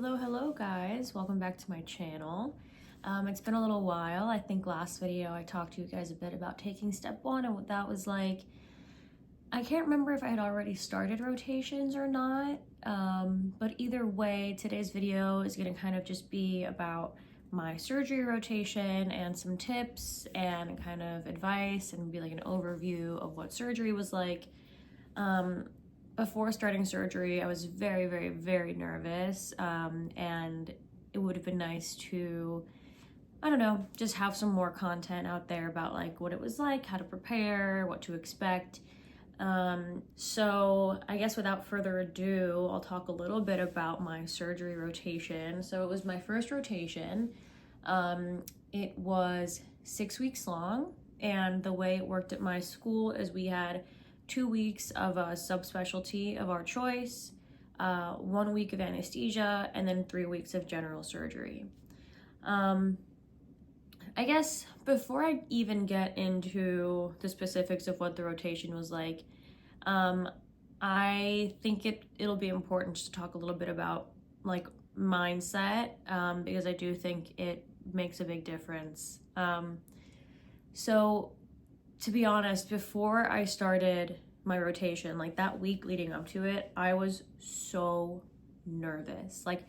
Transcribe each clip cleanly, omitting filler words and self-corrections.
Hello guys, welcome back to my channel. It's been a little while. I think last video I talked to you guys a bit about taking step one and what that was like. I can't remember if I had already started rotations or not, but either way, today's video is gonna kind of just be about my surgery rotation and some tips and kind of advice and be like an overview of what surgery was like. Before starting surgery, I was very nervous, and it would have been nice to, I don't know, just have some more content out there about like what it was like, how to prepare, what to expect. So I guess without further ado, I'll talk a little bit about my surgery rotation. So it was my first rotation. It was 6 weeks long, and the way it worked at my school is we had 2 weeks of a subspecialty of our choice, 1 week of anesthesia, and then 3 weeks of general surgery. I guess before I even get into the specifics of what the rotation was like, I think it'll be important just to talk a little bit about like mindset, because I do think it makes a big difference. So to be honest, before I started my rotation, like that week leading up to it, I was so nervous. Like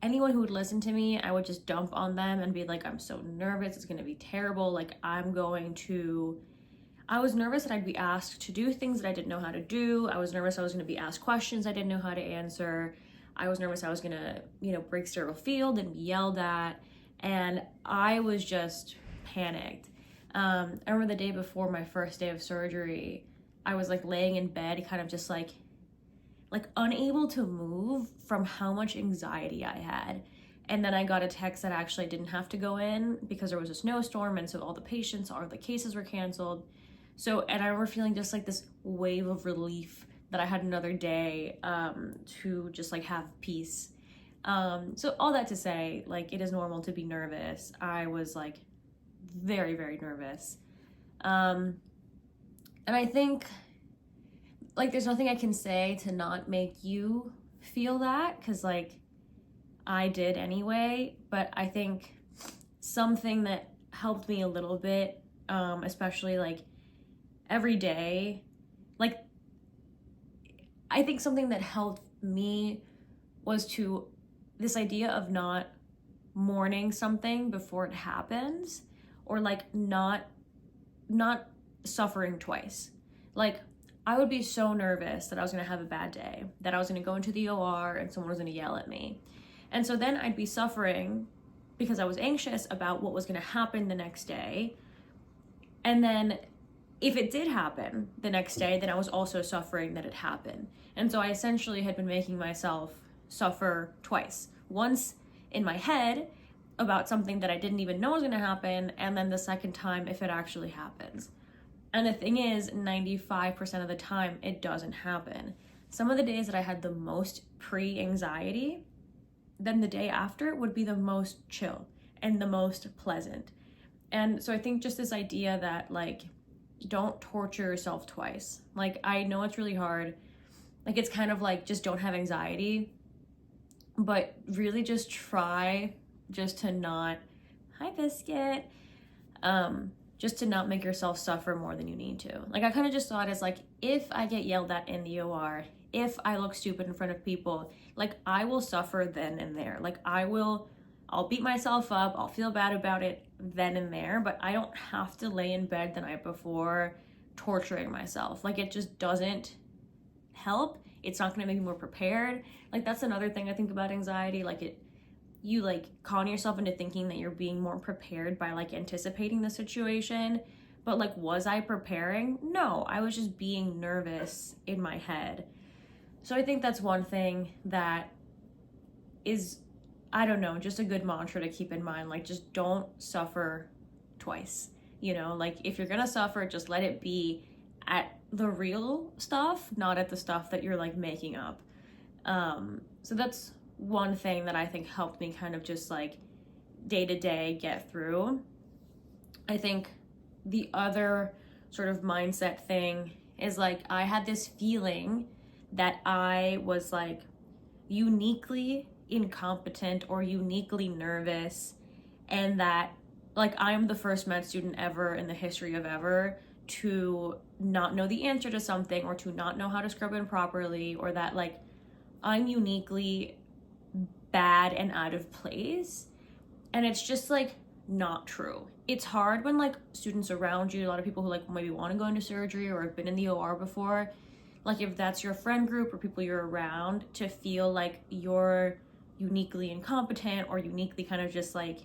anyone who would listen to me, I would just dump on them and be like, I'm so nervous, it's gonna be terrible. Like I was nervous that I'd be asked to do things that I didn't know how to do. I was nervous I was gonna be asked questions I didn't know how to answer. I was nervous I was gonna, break sterile field and be yelled at. And I was just panicked. I remember the day before my first day of surgery, I was like laying in bed, kind of just like unable to move from how much anxiety I had. And then I got a text that I actually didn't have to go in because there was a snowstorm, and so all the cases were canceled. So, and I remember feeling just like this wave of relief that I had another day to just like have peace. So all that to say, like, it is normal to be nervous. I was like very nervous. And I think like there's nothing I can say to not make you feel that, because like I did anyway. But I think something that helped me a little bit, especially like every day, like I think something that helped me was this idea of not mourning something before it happens, or like not suffering twice. Like I would be so nervous that I was gonna have a bad day, that I was gonna go into the OR and someone was gonna yell at me. And so then I'd be suffering because I was anxious about what was gonna happen the next day. And then if it did happen the next day, then I was also suffering that it happened. And so I essentially had been making myself suffer twice. Once in my head about something that I didn't even know was gonna happen, and then the second time if it actually happens. And the thing is, 95% of the time, it doesn't happen. Some of the days that I had the most pre-anxiety, then the day after would be the most chill and the most pleasant. And so I think just this idea that like, don't torture yourself twice. Like, I know it's really hard. Like, it's kind of like, just don't have anxiety, but really just try just to not, hi Biscuit, just to not make yourself suffer more than you need to. Like, I kind of just thought as like, if I get yelled at in the OR, if I look stupid in front of people, like I will suffer then and there. Like I'll beat myself up, I'll feel bad about it then and there, but I don't have to lay in bed the night before torturing myself. Like it just doesn't help. It's not gonna make me more prepared. Like that's another thing I think about anxiety. Like you like con yourself into thinking that you're being more prepared by like anticipating the situation. But like, was I preparing? No, I was just being nervous in my head. So I think that's one thing that is, I don't know, just a good mantra to keep in mind. Like, just don't suffer twice. Like if you're gonna suffer, just let it be at the real stuff, not at the stuff that you're like making up. So that's one thing that I think helped me kind of just like day to day get through. I think the other sort of mindset thing is like, I had this feeling that I was like uniquely incompetent or uniquely nervous, and that like I'm the first med student ever in the history of ever to not know the answer to something or to not know how to scrub in properly, or that like I'm uniquely bad and out of place. And it's just like not true. It's hard when like students around you, a lot of people who like maybe want to go into surgery or have been in the OR before, like if that's your friend group or people you're around, to feel like you're uniquely incompetent or uniquely kind of just like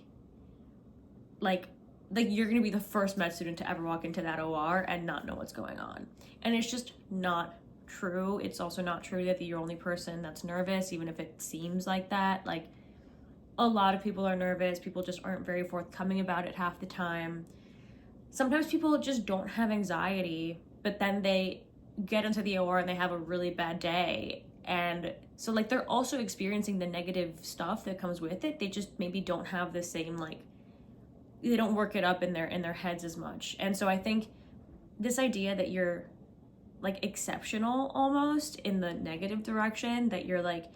you're gonna be the first med student to ever walk into that OR and not know what's going on. And it's just not true. It's also not true that you're the only person that's nervous, even if it seems like that. Like a lot of people are nervous. People just aren't very forthcoming about it half the time. Sometimes people just don't have anxiety, but then they get into the OR and they have a really bad day. And so like they're also experiencing the negative stuff that comes with it. They just maybe don't have the same like, they don't work it up in their heads as much. And so I think this idea that you're like exceptional almost in the negative direction, that you're like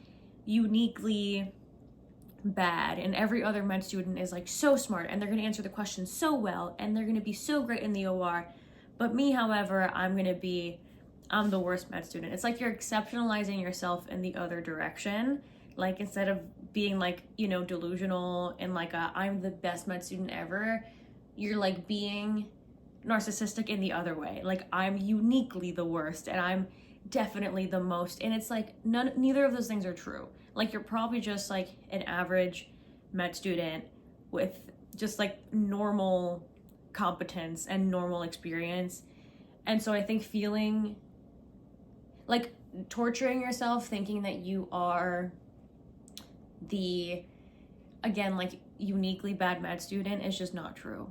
uniquely bad and every other med student is like so smart and they're going to answer the questions so well and they're going to be so great in the OR, but me, however, I'm the worst med student. It's like you're exceptionalizing yourself in the other direction. Like instead of being like, you know, delusional and like I'm the best med student ever, you're like being narcissistic in the other way. Like I'm uniquely the worst and I'm definitely the most, and it's like neither of those things are true. Like you're probably just like an average med student with just like normal competence and normal experience. And so I think feeling like torturing yourself thinking that you are the, again, like uniquely bad med student is just not true.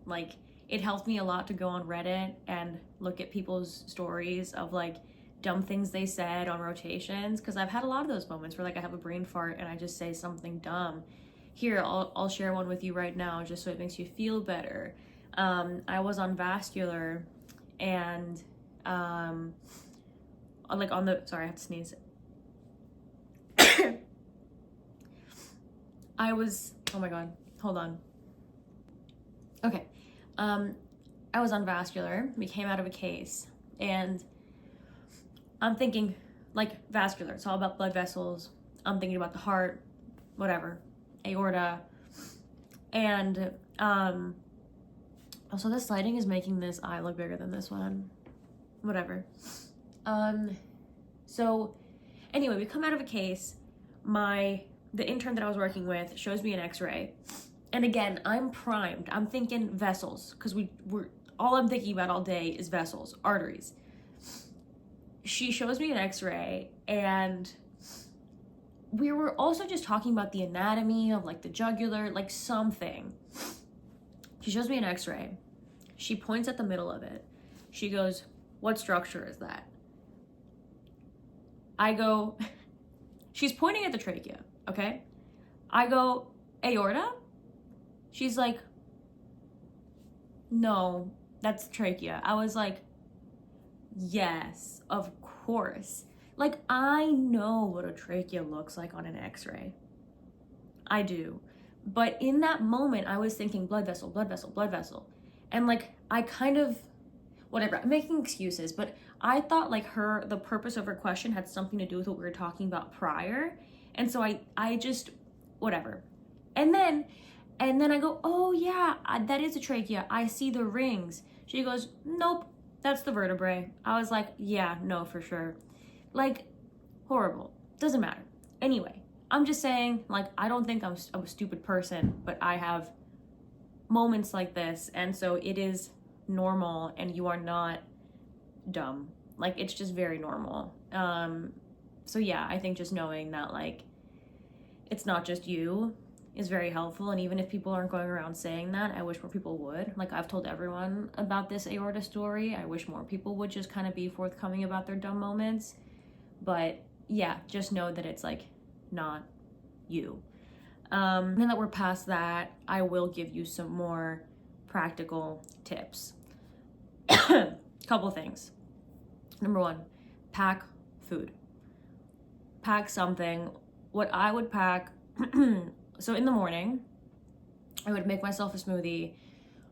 Like it helped me a lot to go on Reddit and look at people's stories of like dumb things they said on rotations, because I've had a lot of those moments where like I have a brain fart and I just say something dumb. Here, I'll share one with you right now just so it makes you feel better. I was on vascular and like on the, sorry, I have to sneeze. Oh my god, hold on. Okay. I was on vascular. We came out of a case and I'm thinking like vascular. It's all about blood vessels. I'm thinking about the heart, whatever, aorta. And also this lighting is making this eye look bigger than this one. Whatever. So anyway, we come out of a case. The intern that I was working with shows me an x-ray. And again, I'm primed. I'm thinking vessels, because we're all I'm thinking about all day is vessels, arteries. She shows me an x-ray, and we were also just talking about the anatomy of like the jugular, like something. She shows me an x-ray. She points at the middle of it. She goes, "What structure is that?" I go, she's pointing at the trachea, okay? I go, "Aorta?" She's like, "No, that's trachea." I was like, yes, of course. Like, I know what a trachea looks like on an x-ray. I do. But in that moment, I was thinking blood vessel, blood vessel, blood vessel. And like, I kind of, whatever, I'm making excuses, but I thought like the purpose of her question had something to do with what we were talking about prior. And so I just, whatever. And then I go, "Oh yeah, that is a trachea. I see the rings." She goes, "Nope, that's the vertebrae." I was like, yeah, no, for sure. Like, horrible. Doesn't matter. Anyway, I'm just saying, like, I don't think I'm a stupid person, but I have moments like this. And so it is normal and you are not dumb. Like, it's just very normal. So yeah, I think just knowing that, like, it's not just you is very helpful. And even if people aren't going around saying that, I wish more people would. Like, I've told everyone about this aorta story. I wish more people would just kind of be forthcoming about their dumb moments. But yeah, just know that it's like not you. Now that we're past that, I will give you some more practical tips. Couple things. Number one, pack food. Pack something. what I would pack, so in the morning, I would make myself a smoothie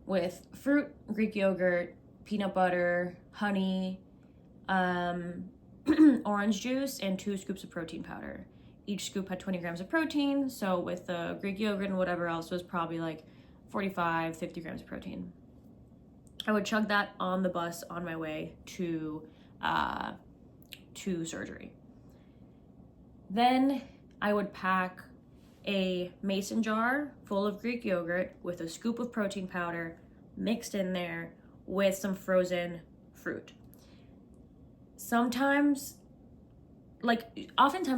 with fruit, Greek yogurt, peanut butter, honey, orange juice, and 2 scoops of protein powder. Each scoop had 20 grams of protein, so with the Greek yogurt and whatever else was probably like 45, 50 grams of protein. I would chug that on the bus on my way to surgery. Then I would pack a mason jar full of Greek yogurt with a scoop of protein powder mixed in there with some frozen fruit. Oftentimes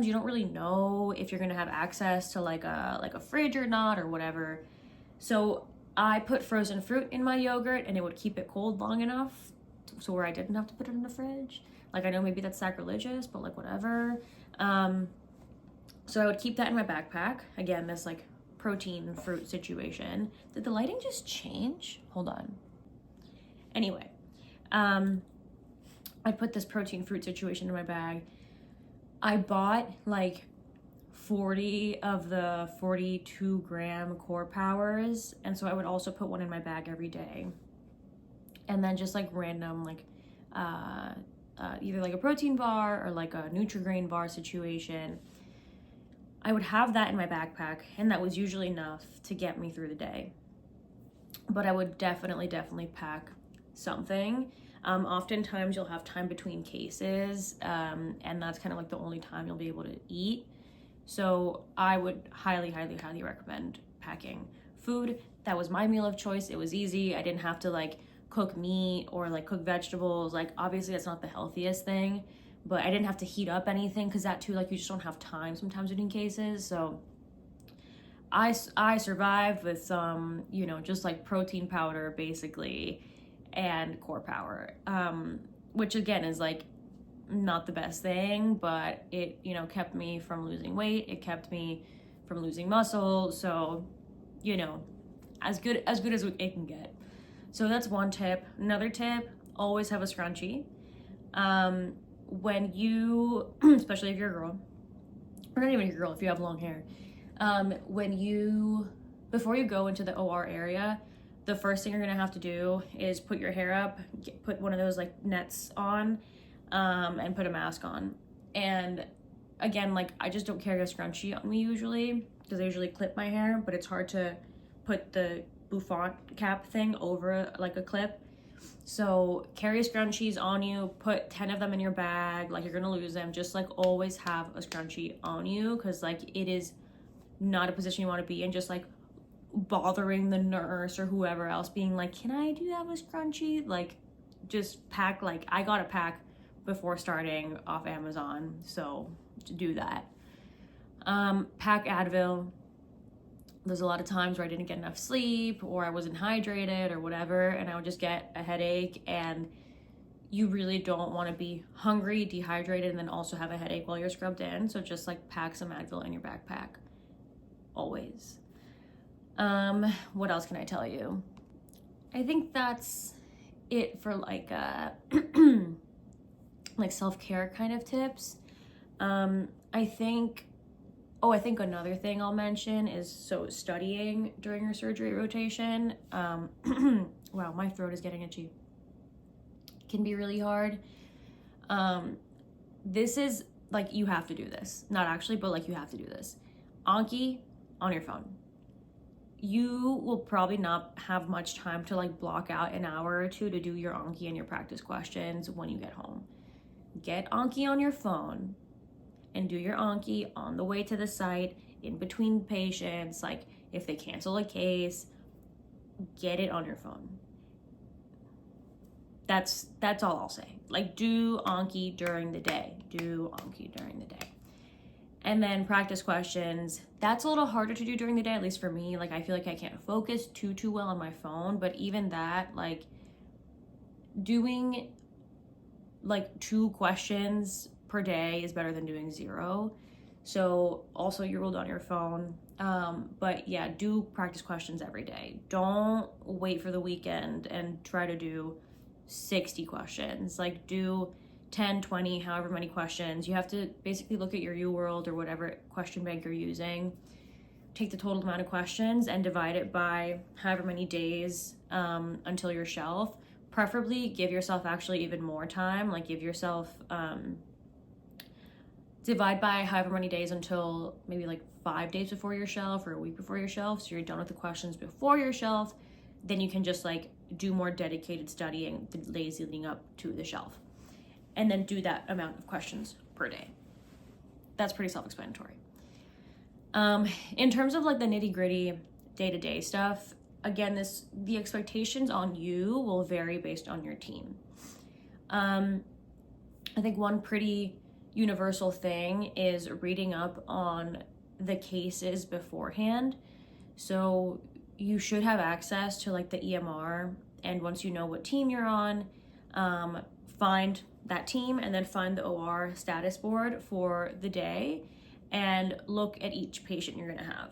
you don't really know if you're gonna have access to like a fridge or not or whatever. So I put frozen fruit in my yogurt and it would keep it cold long enough so where I didn't have to put it in the fridge. Like, I know maybe that's sacrilegious, but like whatever. So I would keep that in my backpack. Again, this like protein fruit situation. Did the lighting just change? Hold on. Anyway, I put this protein fruit situation in my bag. I bought like 40 of the 42 gram core powers, and so I would also put one in my bag every day. And then just like random like either like a protein bar or like a Nutri-Grain bar situation. I would have that in my backpack, and that was usually enough to get me through the day. But I would definitely pack something. Oftentimes you'll have time between cases, and that's kind of like the only time you'll be able to eat. So I would highly recommend packing food. That was my meal of choice. It was easy. I didn't have to like cook meat or like cook vegetables. Like, obviously that's not the healthiest thing, but I didn't have to heat up anything because that too, like, you just don't have time sometimes between cases. So I survived with some, just like protein powder basically and core power, which again is like not the best thing, but it, kept me from losing weight. It kept me from losing muscle. So, as good as it can get. So that's one tip. Another tip, always have a scrunchie. When you, especially if you're a girl, or not even a girl, if you have long hair, before you go into the OR area, the first thing you're gonna have to do is put your hair up, put one of those like nets on, and put a mask on. And again, like, I just don't carry a scrunchie on me usually because I usually clip my hair, but it's hard to put the bouffant cap thing over like a clip. So carry scrunchies on you, put 10 of them in your bag, like you're gonna lose them. Just like always have a scrunchie on you, because like it is not a position you want to be in, just like bothering the nurse or whoever else being like, can I do have a scrunchie? Like, just pack. Like, I got a pack before starting off Amazon, so to do that. Pack Advil. There's a lot of times where I didn't get enough sleep or I wasn't hydrated or whatever, and I would just get a headache, and you really don't want to be hungry, dehydrated, and then also have a headache while you're scrubbed in. So just like pack some Advil in your backpack, always. What else can I tell you? I think that's it for like like self-care kind of tips. I think another thing I'll mention is, so studying during your surgery rotation, wow, my throat is getting itchy, can be really hard. This is like, you have to do this, not actually, but like you have to do this. Anki on your phone. You will probably not have much time to like block out an hour or two to do your Anki and your practice questions when you get home. Get Anki on your phone and do your Anki on the way to the site, in between patients. Like, if they cancel a case, get it on your phone. That's all I'll say. Like, do Anki during the day. And then practice questions. That's a little harder to do during the day, at least for me. Like, I feel like I can't focus too well on my phone, but even that, like, doing like 2 questions per day is better than doing 0. So also, you're ruled on your phone. But yeah, do practice questions every day. Don't wait for the weekend and try to do 60 questions. Like, do 10, 20, however many questions. You have to basically look at your UWorld or whatever question bank you're using, take the total amount of questions and divide it by however many days until your shelf. Preferably give yourself actually even more time, like give yourself, divide by however many days until maybe like 5 days before your shelf or a week before your shelf. So you're done with the questions before your shelf. Then you can just like do more dedicated studying the days leading up to the shelf. And then do that amount of questions per day. That's pretty self-explanatory. In terms of like the nitty-gritty day-to-day stuff, again, the expectations on you will vary based on your team. I think one pretty universal thing is reading up on the cases beforehand. So you should have access to like the EMR, and once you know what team you're on, find that team and then find the OR status board for the day and look at each patient you're gonna have.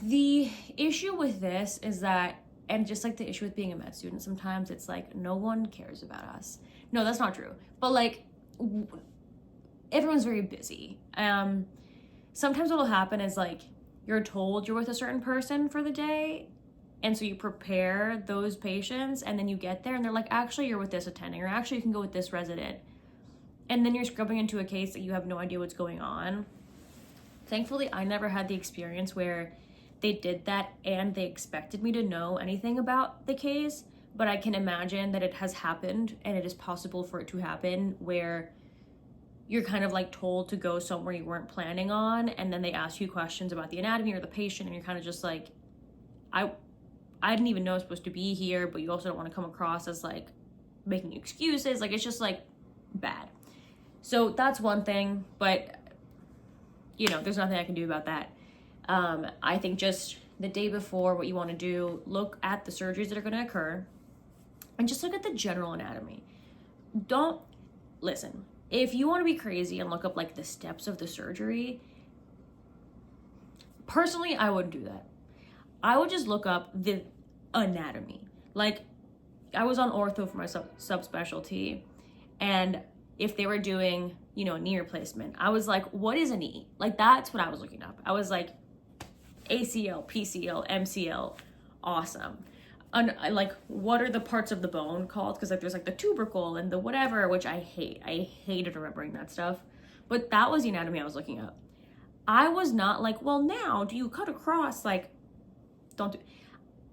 The issue with this is that, and just like the issue with being a med student, sometimes it's like no one cares about us. No, that's not true. But like everyone's very busy. Sometimes what'll happen is like you're told you're with a certain person for the day, and so you prepare those patients, and then you get there and they're like, actually you're with this attending, or actually you can go with this resident. And then you're scrubbing into a case that you have no idea what's going on. Thankfully, I never had the experience where they did that and they expected me to know anything about the case, but I can imagine that it has happened, and it is possible for it to happen where you're kind of like told to go somewhere you weren't planning on, and then they ask you questions about the anatomy or the patient, and you're kind of just like, I didn't even know I was supposed to be here, but you also don't want to come across as like making excuses. Like it's just like bad. So that's one thing, but you know, there's nothing I can do about that. I think just the day before, what you want to do, look at the surgeries that are going to occur and just look at the general anatomy. Don't listen. If you want to be crazy and look up like the steps of the surgery, personally, I wouldn't do that. I would just look up the anatomy. Like I was on ortho for my subspecialty, and if they were doing, you know, a knee replacement, I was like, what is a knee? Like that's what I was looking up. I was like, ACL, PCL, MCL, awesome. And like, what are the parts of the bone called? Because like there's like the tubercle and the whatever, which I hate. I hated remembering that stuff. But that was the anatomy I was looking up. I was not like, well, now do you cut across? Like, don't do.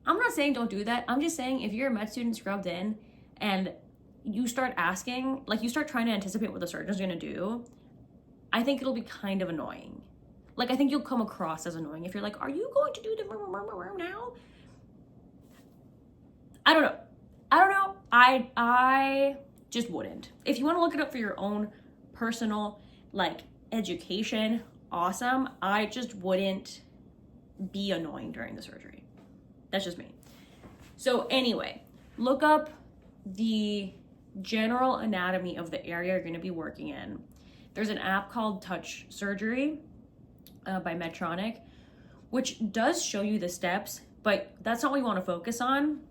I'm not saying don't do that. I'm just saying if you're a med student scrubbed in and you start asking, like you start trying to anticipate what the surgeon's gonna do, I think it'll be kind of annoying. Like I think you'll come across as annoying if you're like, are you going to do the now? I don't know. I just wouldn't. If you want to look it up for your own personal like education, awesome. I just wouldn't be annoying during the surgery. That's just me. So anyway, look up the general anatomy of the area you're going to be working in. There's an app called Touch Surgery by Medtronic, which does show you the steps, but that's not what we want to focus on.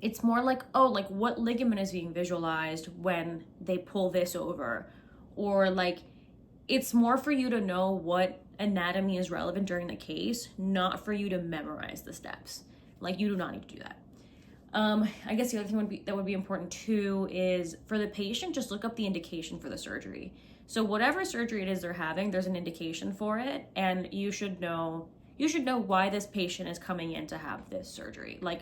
It's more like, oh, like what ligament is being visualized when they pull this over, or like it's more for you to know what anatomy is relevant during the case, not for you to memorize the steps. Like you do not need to do that. I guess the other thing that would be important too is for the patient, just look up the indication for the surgery. So whatever surgery it is they're having, there's an indication for it, and you should know why this patient is coming in to have this surgery. Like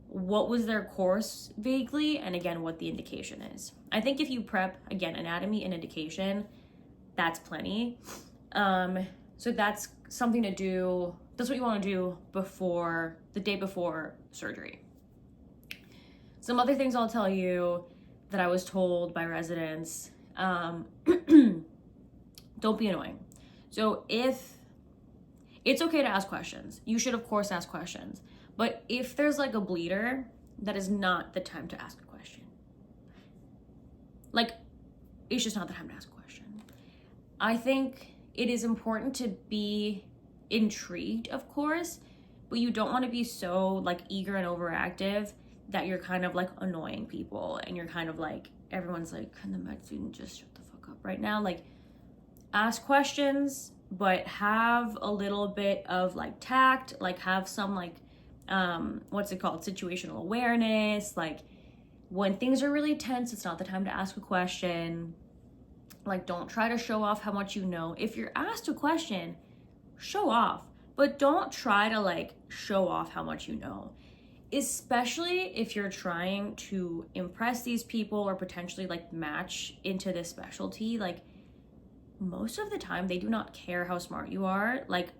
what was their course vaguely, and again, what the indication is. I think if you prep, again, anatomy and indication, that's plenty. So that's something to do. That's what you want to do before the day before surgery. Some other things I'll tell you that I was told by residents, don't be annoying. So if it's okay to ask questions, you should of course ask questions. But if there's like a bleeder, that is not the time to ask a question. Like, it's just not the time to ask a question. I think it is important to be intrigued, of course, but you don't want to be so like eager and overactive that you're kind of like annoying people and you're kind of like everyone's like, can the med student just shut the fuck up right now? Like, ask questions, but have a little bit of like tact, like have some like, what's it called? Situational awareness. Like, when things are really tense, it's not the time to ask a question. Like, don't try to show off how much you know. If you're asked a question, show off, but don't try to like show off how much you know, especially if you're trying to impress these people or potentially like match into this specialty. Like, most of the time they do not care how smart you are. Like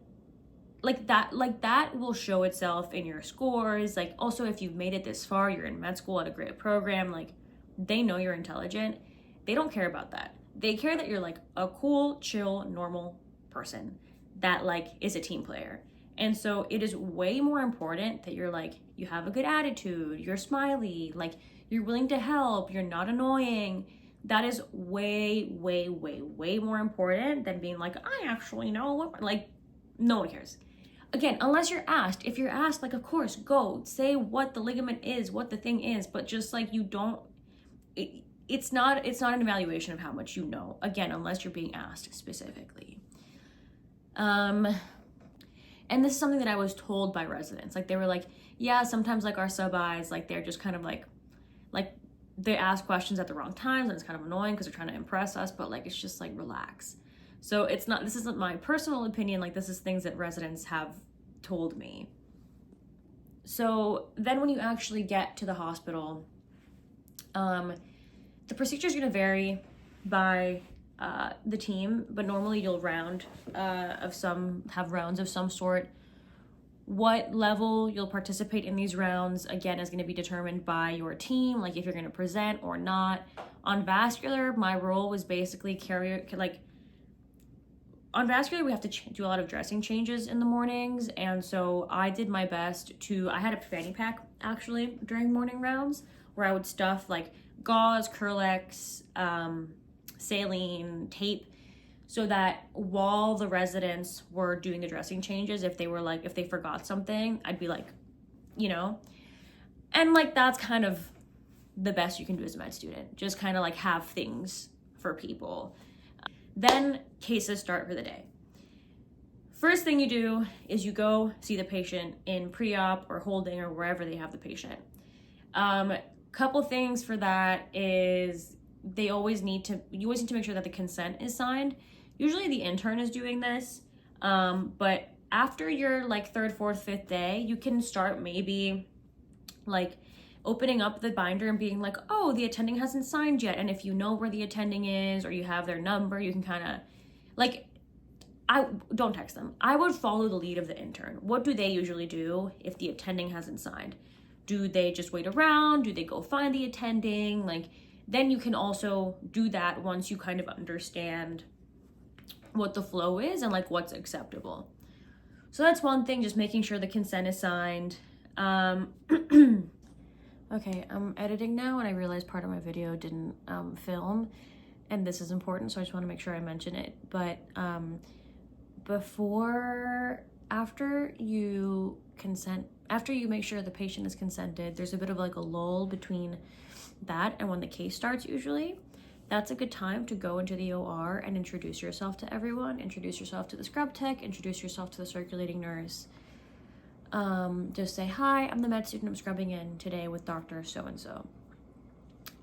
that will show itself in your scores. Like, also, if you've made it this far, you're in med school at a great program, like, they know you're intelligent. They don't care about that. They care that you're like a cool, chill, normal person that like is a team player. And so it is way more important that you're like, you have a good attitude, you're smiley, like you're willing to help, you're not annoying. That is way, way, way, way more important than being like, I actually know what, like, no one cares. Again, unless you're asked. If you're asked, like, of course, go say what the ligament is, what the thing is, but just like, you don't, it's not an evaluation of how much you know. Again, unless you're being asked specifically. And this is something that I was told by residents. Like, they were like, yeah, sometimes like our sub-Is, like they're just kind of like they ask questions at the wrong times and it's kind of annoying because they're trying to impress us, but like, it's just like, relax. So this isn't my personal opinion, like this is things that residents have told me. So then when you actually get to the hospital, the procedure is going to vary by the team, but normally you'll have rounds of some sort. What level you'll participate in these rounds, again, is going to be determined by your team, like if you're going to present or not. On vascular, my role was basically on vascular, we have to do a lot of dressing changes in the mornings, and so I did my best I had a fanny pack actually during morning rounds where I would stuff like gauze, Curlex, saline, tape, so that while the residents were doing the dressing changes, if they forgot something, I'd be like, and like, that's kind of the best you can do as a med student, just kind of like have things for people. Then cases start for the day. First thing you do is you go see the patient in pre-op or holding or wherever they have the patient. Couple things for that is you always need to make sure that the consent is signed. Usually the intern is doing this, but after your like third, fourth, fifth day, you can start maybe like opening up the binder and being like, oh, the attending hasn't signed yet. And if you know where the attending is or you have their number, you can kind of like, I don't text them. I would follow the lead of the intern. What do they usually do if the attending hasn't signed? Do they just wait around? Do they go find the attending? Like, then you can also do that once you kind of understand what the flow is and like what's acceptable. So that's one thing, just making sure the consent is signed. Okay, I'm editing now and I realized part of my video didn't film, and this is important, so I just want to make sure I mention it. But after you make sure the patient is consented, there's a bit of like a lull between that and when the case starts usually. That's a good time to go into the OR and introduce yourself to everyone, introduce yourself to the scrub tech, introduce yourself to the circulating nurse. Just say, hi, I'm the med student, I'm scrubbing in today with Dr. So-and-so.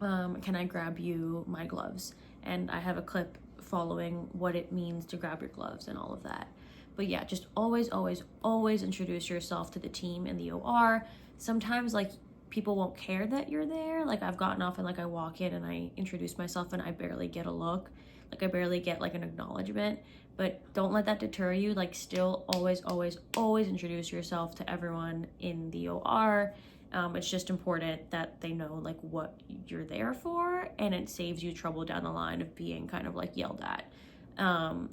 Can I grab you my gloves? And I have a clip following what it means to grab your gloves and all of that. But yeah, just always, always, always introduce yourself to the team in the OR. Sometimes like people won't care that you're there. Like, I've gotten off and like I walk in and I introduce myself and I barely get a look. Like, I barely get like an acknowledgement. But don't let that deter you. Like, still always, always, always introduce yourself to everyone in the OR. It's just important that they know like what you're there for, and it saves you trouble down the line of being kind of like yelled at.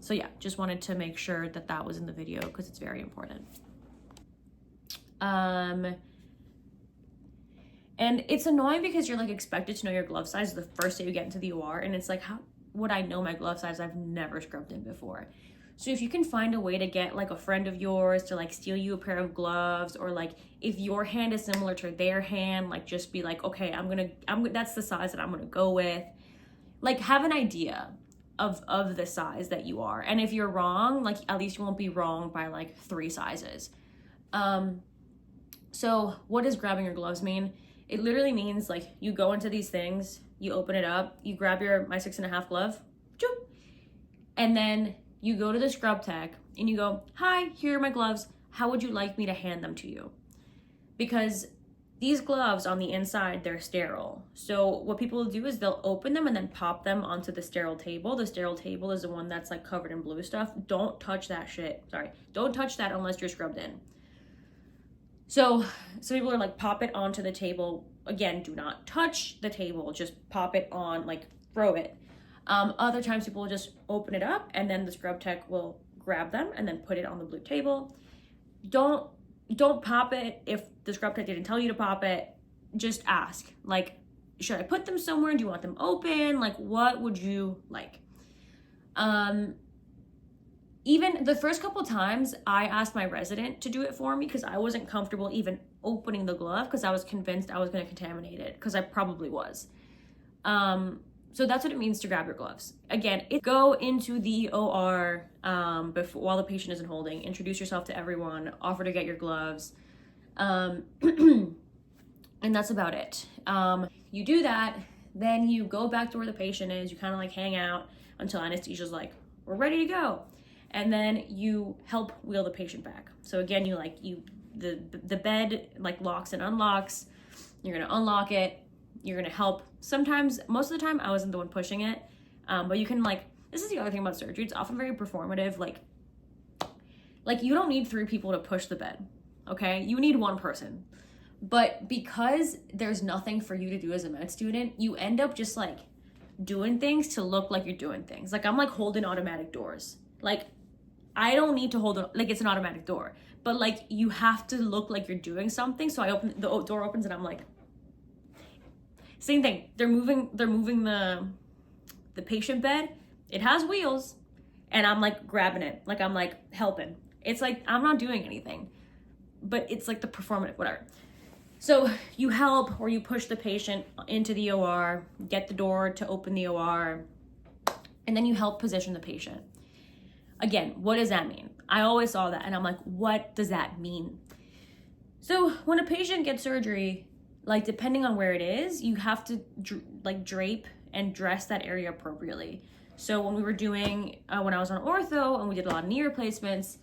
So yeah, just wanted to make sure that that was in the video because it's very important. And it's annoying because you're like expected to know your glove size the first day you get into the OR, and it's like, how would I know my glove size? I've never scrubbed in before. So if you can find a way to get like a friend of yours to like steal you a pair of gloves, or like if your hand is similar to their hand, like just be like, okay, that's the size that I'm gonna go with. Like have an idea of the size that you are. And if you're wrong, like at least you won't be wrong by like 3 sizes. So what does grabbing your gloves mean? It literally means like you go into these things, you open it up, you grab my 6.5 glove, and then you go to the scrub tech and you go, hi, here are my gloves. How would you like me to hand them to you? Because these gloves on the inside, they're sterile. So what people will do is they'll open them and then pop them onto the sterile table. The sterile table is the one that's like covered in blue stuff. Don't touch that shit. Sorry. Don't touch that unless you're scrubbed in. So some people are like, pop it onto the table. Again, do not touch the table. Just pop it on, like throw it. Other times people will just open it up and then the scrub tech will grab them and then put it on the blue table. Don't pop it if the scrub tech didn't tell you to pop it. Just ask, like, should I put them somewhere? Do you want them open? Like, what would you like? Even the first couple times I asked my resident to do it for me because I wasn't comfortable even opening the glove because I was convinced I was going to contaminate it, because I probably was. So that's what it means to grab your gloves. Again, go into the OR while the patient isn't holding, introduce yourself to everyone, offer to get your gloves, and that's about it. You do that, then you go back to where the patient is, you kind of like hang out until anesthesia's like, we're ready to go. And then you help wheel the patient back. So again, the bed like locks and unlocks, you're gonna unlock it, you're gonna help. Sometimes, most of the time, I wasn't the one pushing it, but you can like, this is the other thing about surgery, it's often very performative. Like you don't need 3 people to push the bed, okay? You need 1 person. But because there's nothing for you to do as a med student, you end up just like doing things to look like you're doing things. Like I'm like holding automatic doors. Like I don't need to hold it, like it's an automatic door, but like you have to look like you're doing something. So I open, the door opens and I'm like, same thing. They're moving the patient bed. It has wheels and I'm like grabbing it. Like I'm like helping. It's like, I'm not doing anything, but it's like the performative, whatever. So you help or you push the patient into the OR, get the door to open the OR, and then you help position the patient. Again, what does that mean? I always saw that and I'm like, what does that mean? So when a patient gets surgery, like depending on where it is, you have to like drape and dress that area appropriately. So when we were doing, when I was on ortho and we did a lot of knee replacements,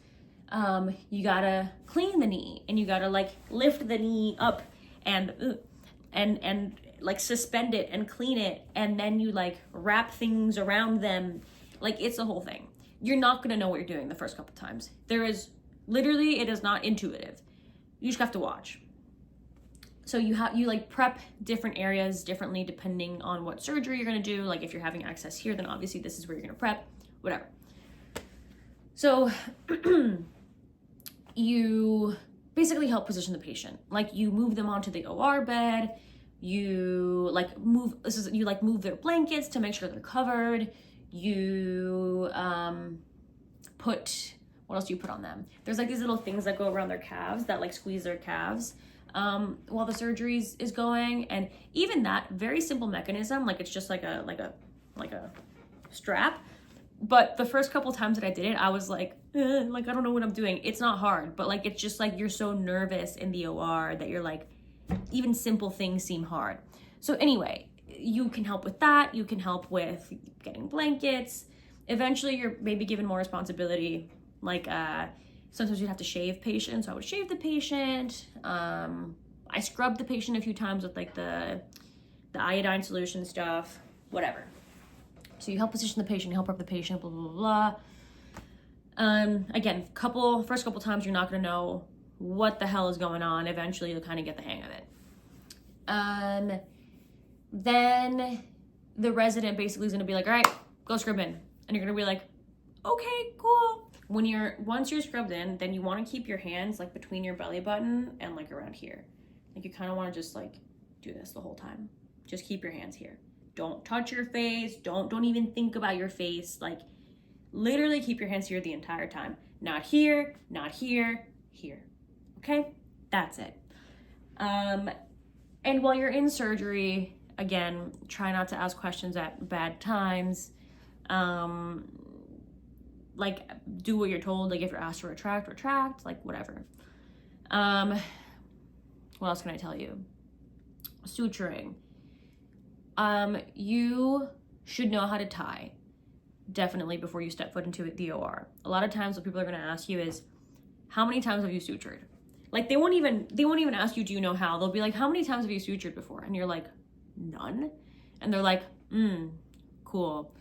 you gotta clean the knee and you gotta like lift the knee up and like suspend it and clean it. And then you like wrap things around them. Like it's a whole thing. You're not gonna know what you're doing the first couple times. It is not intuitive. You just have to watch. So you like prep different areas differently depending on what surgery you're gonna do. Like if you're having access here, then obviously this is where you're gonna prep, whatever. So you basically help position the patient. Like you move them onto the OR bed, you move their blankets to make sure they're covered. You what else do you put on them? There's like these little things that go around their calves that like squeeze their calves while the surgery is going. And even that very simple mechanism, like it's just like a strap. But the first couple times that I did it, I was like I don't know what I'm doing. It's not hard, but like it's just like you're so nervous in the OR that you're like, even simple things seem hard. So anyway, you can help with that. You can help with getting blankets. Eventually you're maybe given more responsibility. Like sometimes you'd have to shave patients. So I would shave the patient. I scrubbed the patient a few times with like the iodine solution stuff, whatever. So you help position the patient, you help prep the patient, blah, blah, blah. Again, first couple times you're not gonna know what the hell is going on. Eventually you'll kind of get the hang of it. Then the resident basically is gonna be like, all right, go scrub in. And you're gonna be like, okay, cool. Once you're scrubbed in, then you wanna keep your hands like between your belly button and like around here. Like you kind of wanna just like do this the whole time. Just keep your hands here. Don't touch your face. Don't even think about your face. Like Literally keep your hands here the entire time. Not here, not here, here. Okay? That's it. And while you're in surgery, again, try not to ask questions at bad times. Like, do what you're told. Like, if you're asked to retract, like, whatever. What else can I tell you? Suturing. You should know how to tie, definitely, before you step foot into the OR. A lot of times what people are going to ask you is, how many times have you sutured? Like, they won't even ask you, do you know how? They'll be like, how many times have you sutured before? And you're like, none. And they're like, cool.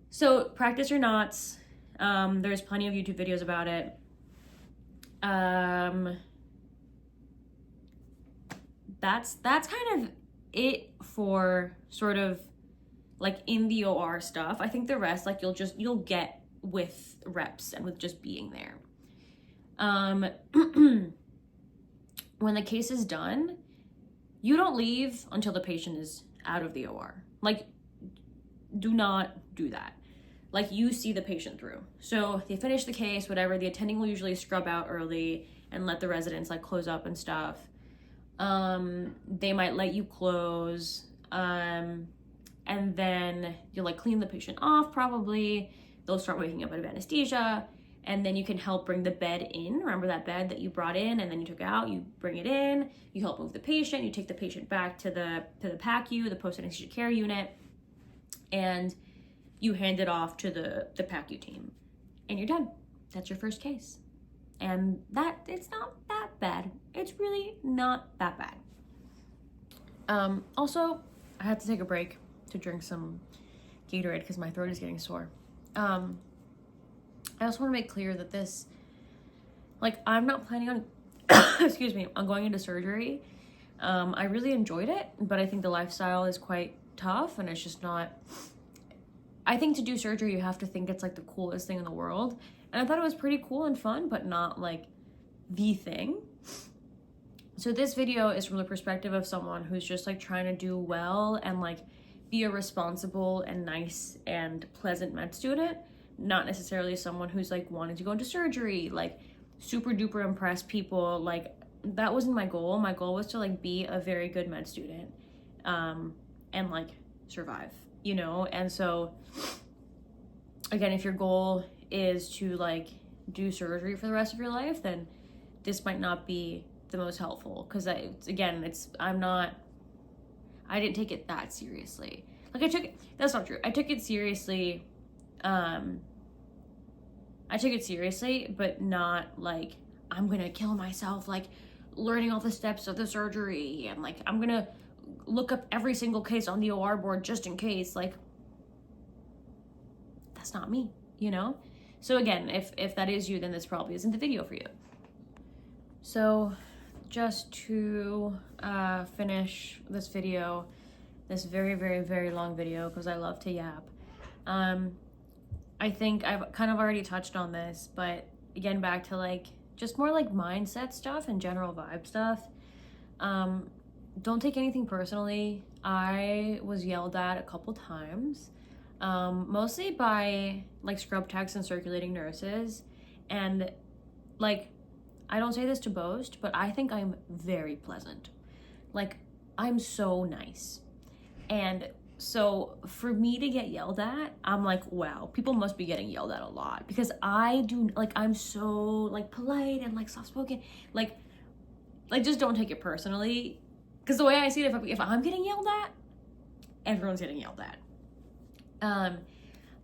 So practice your knots. There's plenty of YouTube videos about it. That's kind of it for sort of like in the OR stuff. I think the rest, like, you'll get with reps and with just being there. When the case is done, you don't leave until the patient is out of the OR. Like, do not do that. Like, you see the patient through. So they finish the case, whatever, the attending will usually scrub out early and let the residents like close up and stuff. They might let you close, and then you'll like clean the patient off probably. They'll start waking up out of anesthesia, and then you can help bring the bed in. Remember that bed that you brought in and then you took out? You bring it in, you help move the patient, you take the patient back to the PACU, the post-anesthesia care unit, and you hand it off to the PACU team, and you're done. That's your first case. And it's not that bad. It's really not that bad. Also, I had to take a break to drink some Gatorade because my throat is getting sore. I also want to make clear that this, like, I'm not planning on, excuse me, on going into surgery. I really enjoyed it, but I think the lifestyle is quite tough, and it's just not, I think to do surgery, you have to think it's like the coolest thing in the world. And I thought it was pretty cool and fun, but not like the thing. So this video is from the perspective of someone who's just like trying to do well and like be a responsible and nice and pleasant med student, not necessarily someone who's like wanting to go into surgery, like super duper impress people. Like, that wasn't my goal. My goal was to like be a very good med student, and like survive, you know? And so again, if your goal is to like do surgery for the rest of your life, then this might not be the most helpful, because I didn't take it that seriously. Like, that's not true. I took it seriously, but not like I'm gonna kill myself, like learning all the steps of the surgery, and like I'm gonna look up every single case on the OR board just in case. Like, that's not me, you know? So again, if that is you, then this probably isn't the video for you. So just to finish this video, this very, very, very long video, because I love to yap. I think I've kind of already touched on this, but again, back to like just more like mindset stuff and general vibe stuff. Don't take anything personally. I was yelled at a couple times. Mostly by like scrub techs and circulating nurses, and like, I don't say this to boast, but I think I'm very pleasant. Like, I'm so nice. And so for me to get yelled at, I'm like, wow, people must be getting yelled at a lot, because I'm so like polite and like soft-spoken. Like just don't take it personally, because the way I see it, if I'm getting yelled at, everyone's getting yelled at.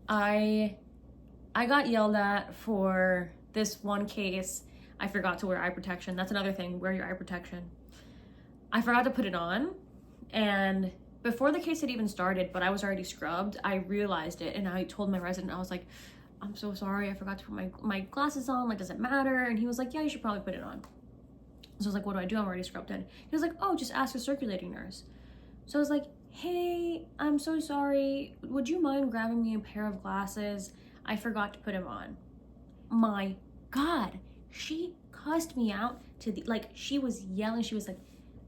I got yelled at for this one case. I forgot to wear eye protection. That's another thing, wear your eye protection. I forgot to put it on, and before the case had even started, but I was already scrubbed, I realized it, and I told my resident, I was like, I'm so sorry, I forgot to put my glasses on, like, does it matter? And he was like, yeah, you should probably put it on. So I was like, what do I do? I'm already scrubbed in. He was like, oh, just ask a circulating nurse. So I was like, hey, I'm so sorry, would you mind grabbing me a pair of glasses? I forgot to put them on. My God, she cussed me out to the, like, she was yelling, she was like,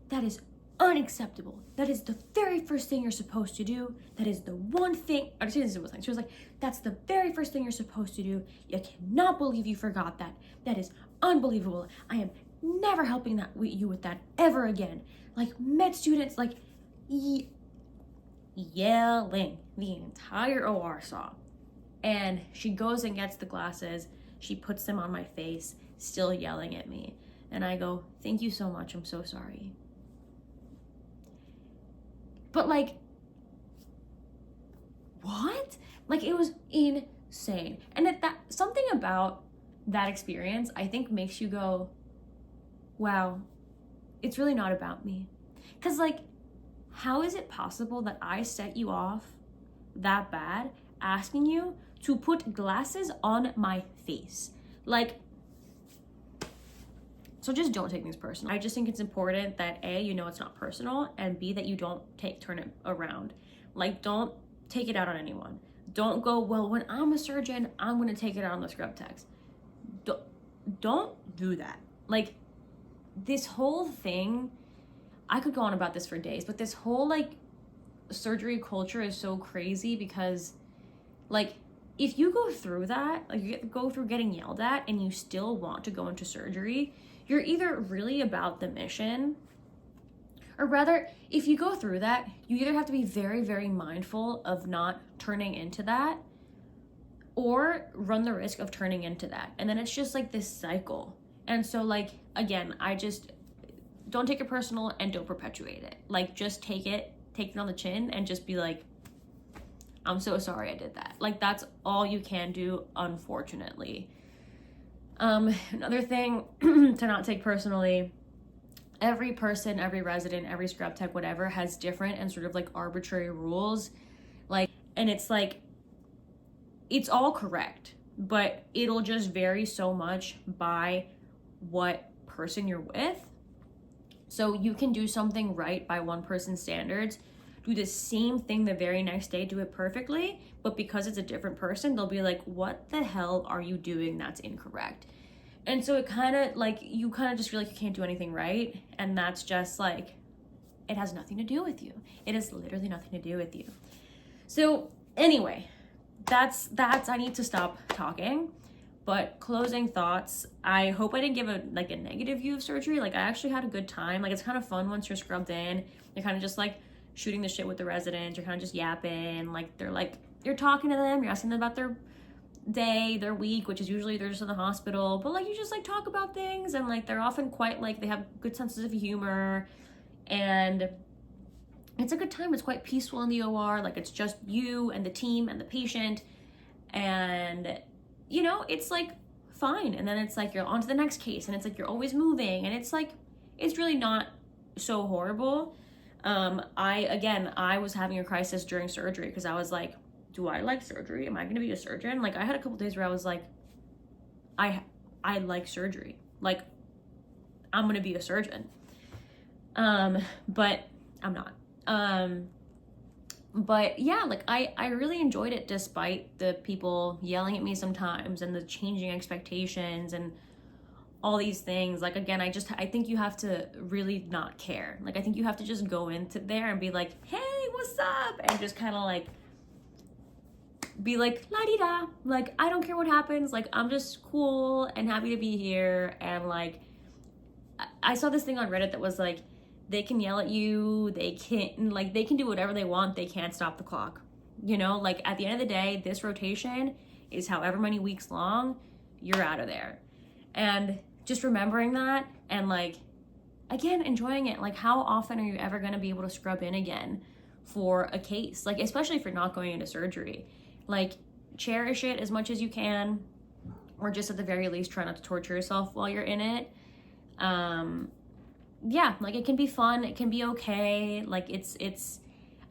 that is unacceptable. That is the very first thing you're supposed to do. That is the one thing, she was like, that's the very first thing you're supposed to do. You cannot believe you forgot that. That is unbelievable. I am never helping you with that ever again. Like, med students, like, yelling. The entire OR saw. And she goes and gets the glasses. She puts them on my face, still yelling at me. And I go, thank you so much. I'm so sorry. But like, what? Like, it was insane. And something about that experience, I think, makes you go, wow, it's really not about me. Because like, how is it possible that I set you off that bad, asking you to put glasses on my face? Like, so just don't take things personal. I just think it's important that A, you know it's not personal, and B, that you don't turn it around. Like, don't take it out on anyone. Don't go, well, when I'm a surgeon, I'm gonna take it out on the scrub techs. Don't do that. Like, this whole thing, I could go on about this for days, but this whole like surgery culture is so crazy because like, if you go through that, like you go through getting yelled at and you still want to go into surgery, you're either really about the mission, or rather, if you go through that, you either have to be very, very mindful of not turning into that, or run the risk of turning into that. And then it's just like this cycle. And so like, again, I just don't take it personal and don't perpetuate it. Like, just take it on the chin and just be like, I'm so sorry I did that. Like, that's all you can do, unfortunately. Another thing to not take personally, every person, every resident, every scrub tech, whatever, has different and sort of like arbitrary rules. Like, and it's like, it's all correct, but it'll just vary so much by what person you're with. So you can do something right by one person's standards, do the same thing the very next day, do it perfectly, but because it's a different person, they'll be like, what the hell are you doing that's incorrect? And so it kind of like, you kind of just feel like you can't do anything right, and that's just like, it has nothing to do with you. It has literally nothing to do with you. So anyway, that's I need to stop talking. But closing thoughts, I hope I didn't give a negative view of surgery. Like, I actually had a good time. Like, it's kind of fun once you're scrubbed in. You're kind of just like shooting the shit with the residents. You're kind of just yapping. Like, you're talking to them. You're asking them about their day, their week, which is usually they're just in the hospital. But like, you just like talk about things, and like, they're often quite like, they have good senses of humor, and it's a good time. It's quite peaceful in the OR. Like, it's just you and the team and the patient, and you know, it's like fine. And then it's like, you're on to the next case, and it's like, you're always moving, and it's like, it's really not so horrible. I was having a crisis during surgery because I was like, do I like surgery? Am I going to be a surgeon? Like, I had a couple days where I was like, I like surgery. Like, I'm going to be a surgeon. But I'm not. But yeah, like, I really enjoyed it despite the people yelling at me sometimes and the changing expectations and all these things. Like, again, I think you have to really not care. Like, I think you have to just go into there and be like, hey, what's up? And just kind of like be like, la-di-da. Like, I don't care what happens. Like, I'm just cool and happy to be here. And like, I saw this thing on Reddit that was like, they can yell at you, they can do whatever they want, they can't stop the clock. You know, like, at the end of the day, this rotation is however many weeks long, you're out of there. And just remembering that, and like, again, enjoying it. Like, how often are you ever gonna be able to scrub in again for a case? Like, especially if you're not going into surgery. Like, cherish it as much as you can, or just at the very least, try not to torture yourself while you're in it. Yeah, like, it can be fun, it can be okay. Like, it's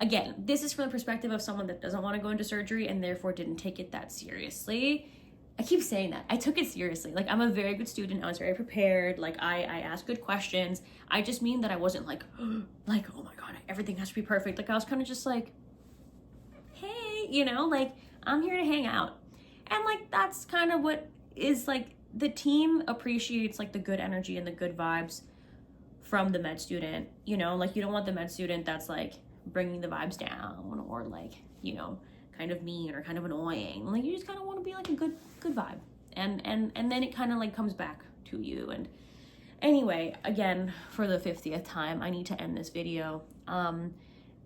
again, this is from the perspective of someone that doesn't want to go into surgery and therefore didn't take it that seriously. I keep saying that. I took it seriously. Like, I'm a very good student. I was very prepared. Like, I asked good questions. I just mean that I wasn't like, like, oh my God, everything has to be perfect. Like, I was kind of just like, hey, you know, like, I'm here to hang out. And like, that's kind of what is like, the team appreciates like the good energy and the good vibes from the med student, you know, like you don't want the med student that's like bringing the vibes down, or like, you know, kind of mean or kind of annoying. Like you just kind of want to be like a good vibe, and then it kind of like comes back to you. And anyway, again, for the 50th time, I need to end this video.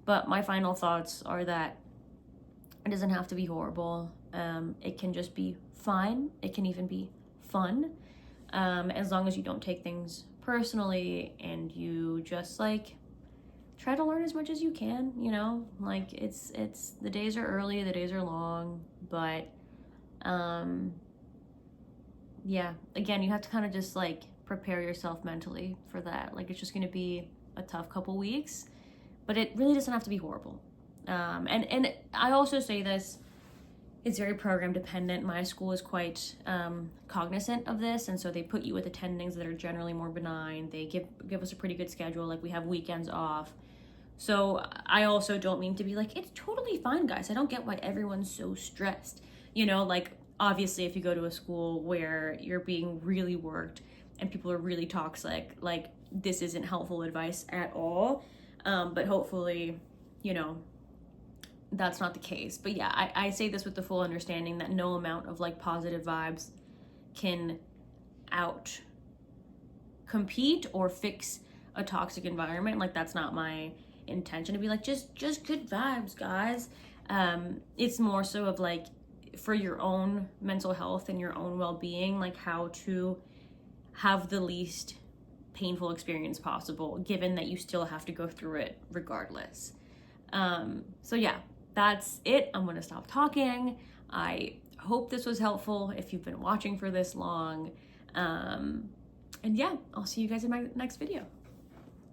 But my final thoughts are that it doesn't have to be horrible. It can just be fine. It can even be fun, as long as you don't take things personally and you just like try to learn as much as you can, you know. Like it's the days are early, the days are long, but yeah, again, you have to kind of just like prepare yourself mentally for that. Like it's just going to be a tough couple weeks, but it really doesn't have to be horrible. And I also say this, it's very program dependent. My school is quite cognizant of this, and so they put you with attendings that are generally more benign. They give us a pretty good schedule, like we have weekends off. So I also don't mean to be like, it's totally fine, guys. I don't get why everyone's so stressed. You know, like obviously if you go to a school where you're being really worked and people are really toxic, like this isn't helpful advice at all. But hopefully, you know, that's not the case. But yeah, I say this with the full understanding that no amount of like positive vibes can out compete or fix a toxic environment. Like that's not my intention to be like just good vibes, guys. It's more so of like for your own mental health and your own well-being, like how to have the least painful experience possible, given that you still have to go through it regardless. So yeah, that's it. I'm gonna stop talking. I hope this was helpful if you've been watching for this long. And yeah, I'll see you guys in my next video.